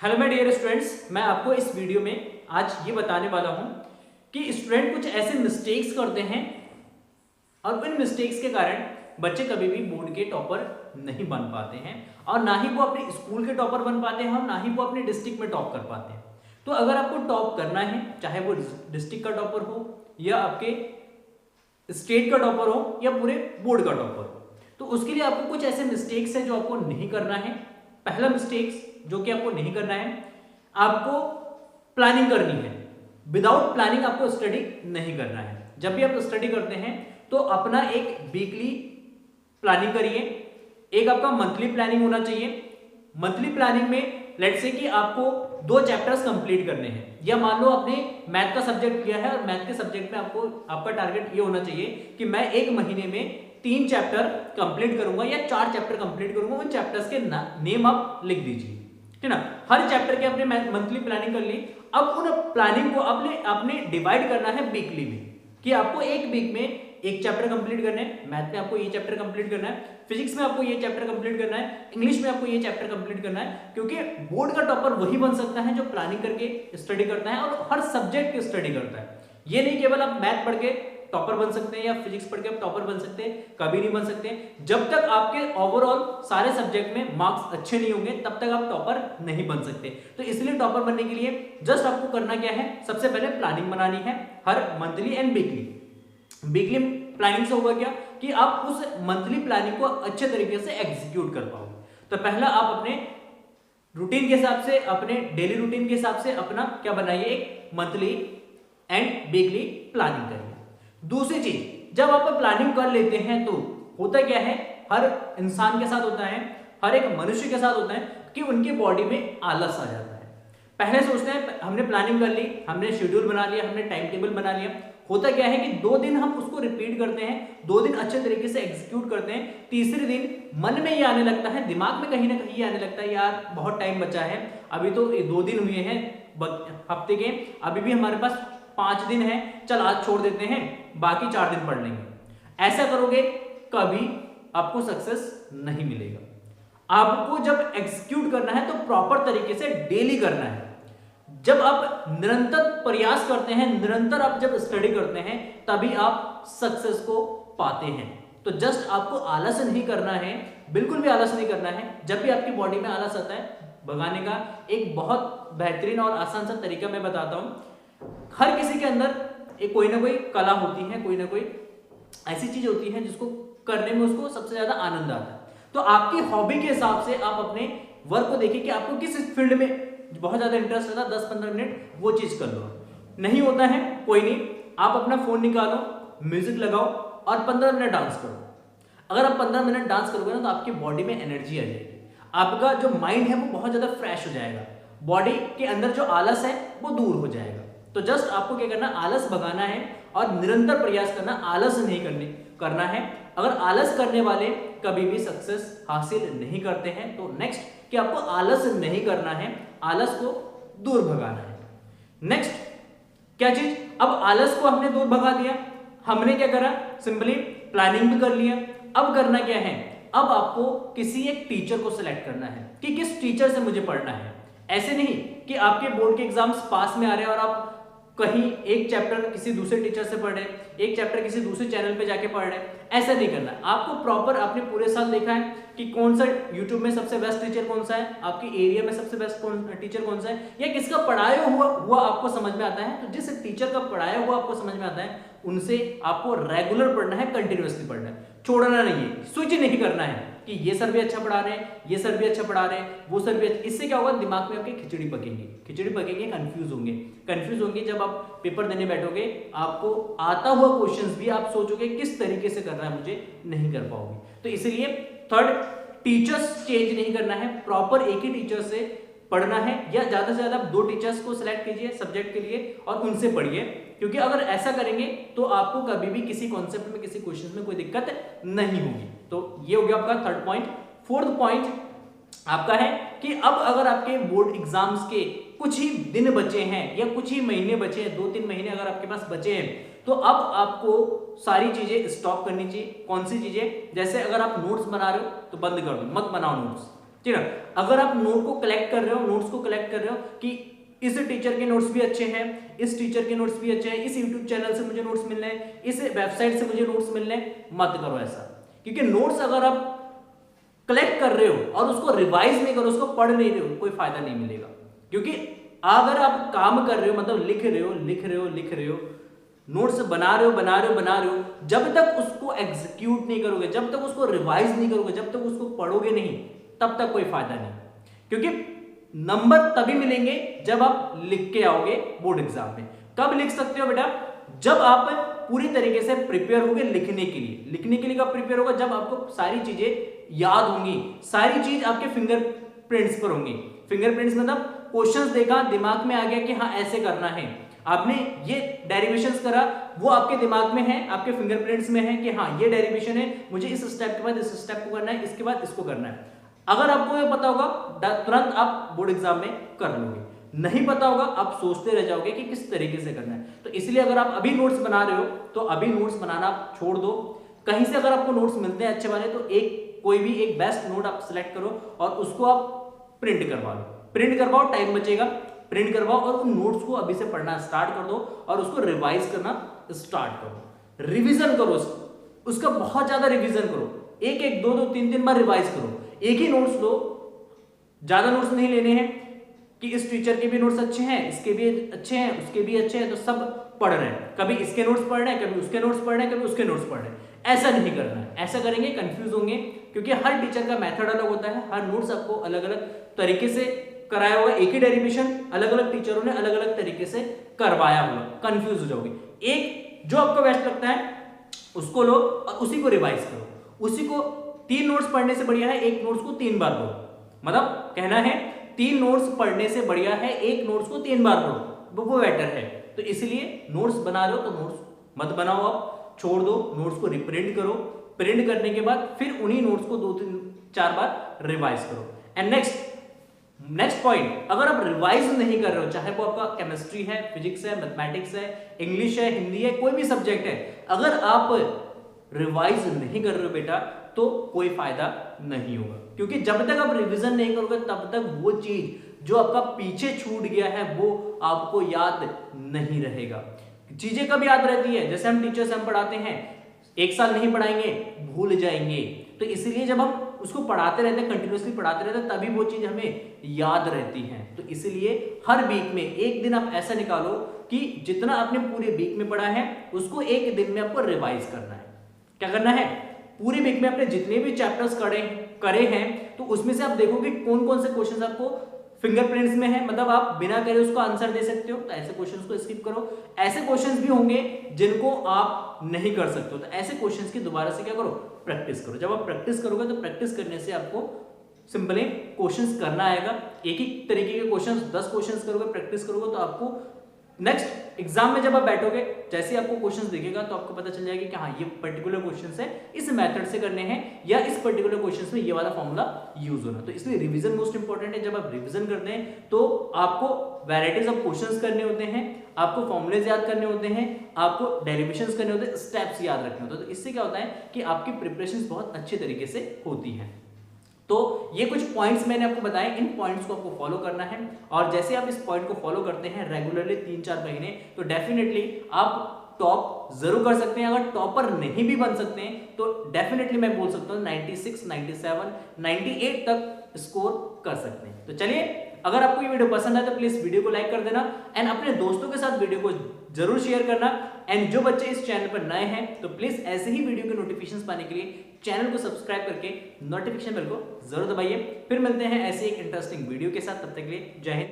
Hello my dear students, मैं आपको इस वीडियो में आज ये बताने वाला हूं कि स्टूडेंट कुछ ऐसे मिस्टेक्स करते हैं और इन मिस्टेक्स के कारण बच्चे कभी भी बोर्ड के टॉपर नहीं बन पाते हैं और ना ही वो अपने स्कूल के टॉपर बन पाते हैं और ना ही वो अपने डिस्ट्रिक्ट में टॉप कर पाते हैं। तो अगर आपको टॉप करना है, चाहे वो डिस्ट्रिक्ट का टॉपर हो या आपके स्टेट का टॉपर हो या पूरे बोर्ड का टॉपर हो, तो उसके लिए आपको कुछ ऐसे मिस्टेक्स है जो आपको नहीं करना है। पहला मिस्टेक्स जो कि आपको नहीं करना है, आपको प्लानिंग करनी है। विदाउट प्लानिंग आपको स्टडी नहीं करना है। जब भी आप स्टडी करते हैं तो अपना एक वीकली प्लानिंग करिए, एक आपका मंथली प्लानिंग होना चाहिए। मंथली प्लानिंग में लेट्स से कि आपको 2 चैप्टर्स कंप्लीट करने हैं, या मान लो आपने मैथ का सब्जेक्ट लिया है और मैथ के सब्जेक्ट में आपको आपका टारगेट ये होना चाहिए कि मैं एक महीने में 3 चैप्टर कंप्लीट करूंगा या 4 चैप्टर कंप्लीट करूंगा। उन चैप्टर्स के नेम आप लिख दीजिए, ठीक है ना। हर चैप्टर के अपने मंथली प्लानिंग कर ली। अब उन प्लानिंग को अपने डिवाइड करना है वीकली में, कि आपको एक वीक में एक चैप्टर कंप्लीट करना है। मैथ में आपको ये चैप्टर कंप्लीट करना है, फिजिक्स में आपको ये चैप्टर कंप्लीट करना है, इंग्लिश में आपको ये चैप्टर कंप्लीट करना है। क्योंकि बोर्ड का टॉपर वही बन सकता है जो प्लानिंग करके स्टडी करता है और हर सब्जेक्ट की स्टडी करता है। ये नहीं केवल आप मैथ पढ़ के टॉपर बन सकते हैं या फिजिक्स पढ़ के आप टॉपर बन सकते हैं, कभी नहीं बन सकते। जब तक आपके ओवरऑल सारे सब्जेक्ट में मार्क्स अच्छे नहीं होंगे तब तक आप टॉपर नहीं बन सकते। तो इसलिए टॉपर बनने के लिए जस्ट आपको करना क्या है, सबसे पहले प्लानिंग बनानी है हर monthly and weekly. Weekly planning से होगा क्या कि आप उस मंथली प्लानिंग को अच्छे तरीके से एग्जीक्यूट कर पाओगे। तो पहला आप अपने रूटीन के हिसाब से, अपने डेली रूटीन के हिसाब से अपना क्या बनाइए, एक मंथली एंड वीकली प्लानिंग करिए। दूसरी चीज, जब आप प्लानिंग कर लेते हैं तो होता क्या है, हर इंसान के साथ होता है, हर एक मनुष्य के साथ होता है कि उनकी बॉडी में आलस आ जाता है। पहले सोचते हैं हमने प्लानिंग कर ली, हमने शेड्यूल बना लिया, हमने टाइम टेबल बना लिया। होता क्या है कि 2 दिन हम उसको रिपीट करते हैं, 2 दिन अच्छे तरीके से एग्जीक्यूट करते हैं, तीसरे दिन मन में ये आने लगता है, दिमाग में कहीं ना कहीं ये आने लगता है, यार बहुत टाइम बचा है, अभी तो 2 दिन हुए हैं हफ्ते के, अभी भी हमारे पास 5 दिन है, चल आज छोड़ देते हैं, बाकी 4 दिन पढ़ लेंगे। ऐसा करोगे कभी आपको सक्सेस नहीं मिलेगा। आपको जब एग्जीक्यूट करना है तो प्रॉपर तरीके से डेली करना है। जब आप निरंतर प्रयास करते हैं, निरंतर आप जब स्टडी करते हैं, तभी आप सक्सेस को पाते हैं। तो जस्ट आपको आलस नहीं करना है, बिल्कुल भी आलस नहीं करना है। जब भी आपकी बॉडी में आलस आता है, भगाने का एक बहुत बेहतरीन और आसान सा तरीका मैं बताता हूं। हर किसी के अंदर एक कोई ना कोई कला होती है, कोई ना कोई ऐसी चीज होती है जिसको करने में उसको सबसे ज्यादा आनंद आता है। तो आपकी हॉबी के हिसाब से आप अपने वर्क को देखिए कि आपको किस फील्ड में बहुत ज्यादा इंटरेस्ट होता है, 10-15 मिनट वो चीज कर लो। नहीं होता है कोई नहीं, आप अपना फोन निकालो, म्यूजिक लगाओ और 15 मिनट डांस करो। अगर आप 15 मिनट डांस करोगे ना तो आपकी बॉडी में एनर्जी आ जाएगी, आपका जो माइंड है वो बहुत ज्यादा फ्रेश हो जाएगा, बॉडी के अंदर जो आलस है वो दूर हो जाएगा। तो जस्ट आपको क्या करना, आलस भगाना है और निरंतर प्रयास करना, आलस नहीं करना है। अगर आलस करने वाले कभी भी सक्सेस हासिल नहीं करते हैं, तो नेक्स्ट कि आपको आलस नहीं करना है, आलस को दूर भगाना है। नेक्स्ट क्या चीज, अब आलस को हमने दूर भगा दिया, हमने क्या करा, सिंपली प्लानिंग भी कर लिया। अब करना क्या है, अब आपको किसी एक टीचर को सिलेक्ट करना है कि किस टीचर से मुझे पढ़ना है। ऐसे नहीं कि आपके बोर्ड के एग्जाम्स पास में आ रहे हैं और आप कहीं एक चैप्टर किसी दूसरे टीचर से पढ़ रहे, एक चैप्टर किसी दूसरे चैनल पे जाके पढ़ रहे, ऐसा नहीं करना। आपको प्रॉपर आपने पूरे साल देखा है कि कौन सा यूट्यूब में सबसे बेस्ट टीचर कौन सा है, आपके एरिया में सबसे बेस्ट टीचर कौन सा है, या किसका पढ़ाया हुआ आपको समझ में आता है। तो जिस टीचर का पढ़ाया हुआ आपको समझ में आता है उनसे आपको रेगुलर पढ़ना है, कंटिन्यूअसली पढ़ना है, छोड़ना नहीं है, स्विच नहीं करना है कि ये सर भी अच्छा पढ़ा रहे हैं, ये सर भी अच्छा पढ़ा रहे हैं, वो सर भी अच्छा। इससे क्या होगा, दिमाग में आपके खिचड़ी पकेगी, कंफ्यूज होंगे। जब आप पेपर देने बैठोगे, आपको आता हुआ क्वेश्चंस भी आप सोचोगे किस तरीके से करना है, मुझे नहीं कर पाओगे। तो इसलिए थर्ड, टीचर्स चेंज नहीं करना है, प्रॉपर एक ही टीचर से पढ़ना है, या ज्यादा से ज्यादा 2 टीचर्स को सिलेक्ट कीजिए सब्जेक्ट के लिए और उनसे पढ़िए। क्योंकि अगर ऐसा करेंगे तो आपको कभी भी किसी कॉन्सेप्ट में, किसी क्वेश्चन में कोई दिक्कत नहीं होगी। तो ये हो गया आपका थर्ड पॉइंट। फोर्थ पॉइंट आपका है कि अब अगर आपके बोर्ड एग्जाम्स के कुछ ही दिन बचे हैं या कुछ ही महीने बचे हैं, 2-3 महीने अगर आपके पास बचे हैं, तो अब आपको सारी चीजें स्टॉप करनी चाहिए। कौन सी चीजें, जैसे अगर आप नोट्स बना रहे हो तो बंद कर दो, मत बनाओ नोट्स। ठीक है। अगर आप नोट को कलेक्ट कर रहे हो, नोट्स को कलेक्ट कर रहे हो कि इस टीचर के नोट्स भी अच्छे हैं, इस टीचर के नोट्स भी अच्छे हैं, इस यूट्यूब चैनल से मुझे नोट्स मिल रहे हैं, इस वेबसाइट से मुझे नोट्स मिल रहे हैं, मत करो ऐसा। क्योंकि नोट्स अगर आप कलेक्ट कर रहे हो और उसको रिवाइज नहीं करो, उसको पढ़ नहीं रहे हो, कोई फायदा नहीं मिलेगा। क्योंकि अगर आप काम कर रहे हो, मतलब लिख रहे हो, नोट्स बना रहे हो, जब तक उसको एग्जीक्यूट नहीं करोगे, जब तक उसको रिवाइज नहीं करोगे, जब तक उसको पढ़ोगे नहीं, तब तक कोई फायदा नहीं। क्योंकि नंबर तभी मिलेंगे जब आप लिख के आओगे बोर्ड एग्जाम में। कब लिख सकते हो बेटा? जब आप पूरी तरीके से प्रिपेयर होगे लिखने के लिए। लिखने के लिए कब प्रिपेयर होगा? जब आपको सारी चीजें याद होंगी, सारी चीज आपके फिंगरप्रिंट्स पर होंगी। फिंगरप्रिंट्स मतलब क्वेश्चंस देखा, दिमाग में आ गया कि हाँ ऐसे करना है, आपने ये डेरिवेशंस करा, वो आपके दिमाग में है, आपके फिंगरप्रिंट्स में है कि हाँ ये डेरिवेशन है, मुझे इस स्टेप के बाद इस स्टेप को करना है, इसके बाद इसको करना है। अगर आपको ये पता होगा, तुरंत आप बोर्ड एग्जाम में कर लोगे। नहीं पता होगा, आप सोचते रह जाओगे कि किस तरीके से करना है। तो इसलिए अगर आप अभी नोट्स बना रहे हो तो अभी नोट्स बनाना छोड़ दो। कहीं से अगर आपको नोट्स मिलते हैं अच्छे वाले, तो कोई भी एक बेस्ट नोट आप सिलेक्ट करो और उसको आप प्रिंट करवा लो। प्रिंट करवाओ, टाइम बचेगा, प्रिंट करवाओ और उन नोट्स को अभी से पढ़ना स्टार्ट कर दो और उसको रिवाइज करना स्टार्ट करो। रिवीजन करो, उसका बहुत ज्यादा रिवीजन करो, एक 2-3 बार रिवाइज करो। एक ही नोट्स लो, ज्यादा नोट्स नहीं लेने हैं कि इस टीचर के भी नोट्स अच्छे हैं, इसके भी अच्छे हैं, उसके भी अच्छे हैं, तो सब पढ़ रहे हैं। कभी इसके नोट्स पढ़ रहे हैं, कभी उसके नोट्स पढ़ रहे हैं, कभी उसके नोट्स पढ़ रहे हैं। ऐसा नहीं करना है। ऐसा करेंगे कंफ्यूज होंगे, क्योंकि हर टीचर का मेथड अलग होता है, हर नोट्स आपको अलग अलग तरीके से कराया होगा। एक ही डेरिवेशन अलग अलग टीचरों ने अलग अलग तरीके से करवाया होगा, कंफ्यूज हो जाओगे। एक जो आपको बेस्ट लगता है उसको लो और उसी को रिवाइज करो। उसी को 3 नोट्स पढ़ने से बढ़िया है 1 नोट्स को 3 बार पढ़ो। मतलब कहना है 3 नोट्स पढ़ने से बढ़िया है 1 नोट्स को 3 बार पढ़ो, वो बेटर है। तो इसलिए नोट्स बना रहे हो तो नोट्स मत बनाओ, आप छोड़ दो, नोट्स को रिप्रिंट करो। प्रिंट करने के बाद फिर उन्हीं नोट्स को 2-3-4 बार रिवाइज करो। एंड नेक्स्ट पॉइंट, अगर आप रिवाइज नहीं कर रहे हो, चाहे वो आपका केमिस्ट्री है, फिजिक्स है, मैथमेटिक्स है, इंग्लिश है, हिंदी है, कोई भी सब्जेक्ट है, अगर आप रिवाइज नहीं कर रहे हो बेटा, तो कोई फायदा नहीं होगा। क्योंकि जब तक आप रिवीजन नहीं करोगे तब तक वो चीज जो आपका पीछे छूट गया है वो आपको याद नहीं रहेगा। चीजें कब याद रहती है? जैसे हम टीचर्स हम पढ़ाते हैं, 1 साल नहीं पढ़ाएंगे, भूल जाएंगे। तो इसलिए जब हम उसको पढ़ाते रहते हैं, कंटिन्यूअसली पढ़ाते रहते हैं, तभी वो चीज हमें याद रहती है। तो इसलिए हर वीक में एक दिन आप ऐसा निकालो कि जितना आपने पूरे वीक में पढ़ा है उसको एक दिन में आपको रिवाइज करना है। क्या करना है? पूरे वीक में आपने जितने भी चैप्टर्स करे हैं तो उसमें से आप देखोगे कौन कौन से क्वेश्चंस आपको फिंगरप्रिंट्स में है, मतलब आप बिना करे उसको आंसर दे सकते हो, तो ऐसे क्वेश्चंस को स्किप करो। ऐसे क्वेश्चंस भी होंगे जिनको आप नहीं कर सकते हो, तो ऐसे क्वेश्चंस की दोबारा से क्या करो? प्रैक्टिस करो। जब आप प्रैक्टिस करोगे तो प्रैक्टिस करने से आपको सिंपली क्वेश्चंस करना आएगा। एक ही तरीके के क्वेश्चंस 10 क्वेश्चंस करोगे, प्रैक्टिस करोगे, तो आपको नेक्स्ट एग्जाम में जब आप बैठोगे, जैसे आपको क्वेश्चंस दिखेगा तो आपको पता चल जाएगा कि हाँ ये पर्टिकुलर क्वेश्चंस है, इस मेथड से करने हैं, या इस पर्टिकुलर क्वेश्चंस में ये वाला फॉर्मूला यूज होना। तो इसलिए रिवीजन मोस्ट इंपॉर्टेंट है। जब आप रिवीजन करते हैं तो आपको वैराइटीज ऑफ क्वेश्चंस करने होते हैं, आपको फॉर्मूलेज याद करने होते हैं, आपको डेरिवेशंस करने होते हैं, स्टेप्स याद रखने होते हैं। तो इससे क्या होता है कि आपकी प्रिपरेशन बहुत अच्छे तरीके से होती है। तो ये कुछ पॉइंट्स मैंने आपको बताए, इन पॉइंट्स को आपको फॉलो करना है, और जैसे आप इस पॉइंट को फॉलो करते हैं रेगुलरली 3-4 महीने, तो डेफिनेटली आप टॉप जरूर कर सकते हैं। अगर टॉपर नहीं भी बन सकते हैं तो डेफिनेटली मैं बोल सकता हूँ 96, 97, 98 तक स्कोर कर सकते हैं। तो चलिए, अगर आपको ये वीडियो पसंद है तो प्लीज वीडियो को लाइक कर देना एंड अपने दोस्तों के साथ वीडियो को जरूर शेयर करना। एंड जो बच्चे इस चैनल पर नए हैं तो प्लीज ऐसे ही वीडियो के नोटिफिकेशंस पाने के लिए चैनल को सब्सक्राइब करके नोटिफिकेशन बेल को जरूर दबाइए। फिर मिलते हैं ऐसे एक इंटरेस्टिंग वीडियो के साथ, तब तक के लिए जय हिंद।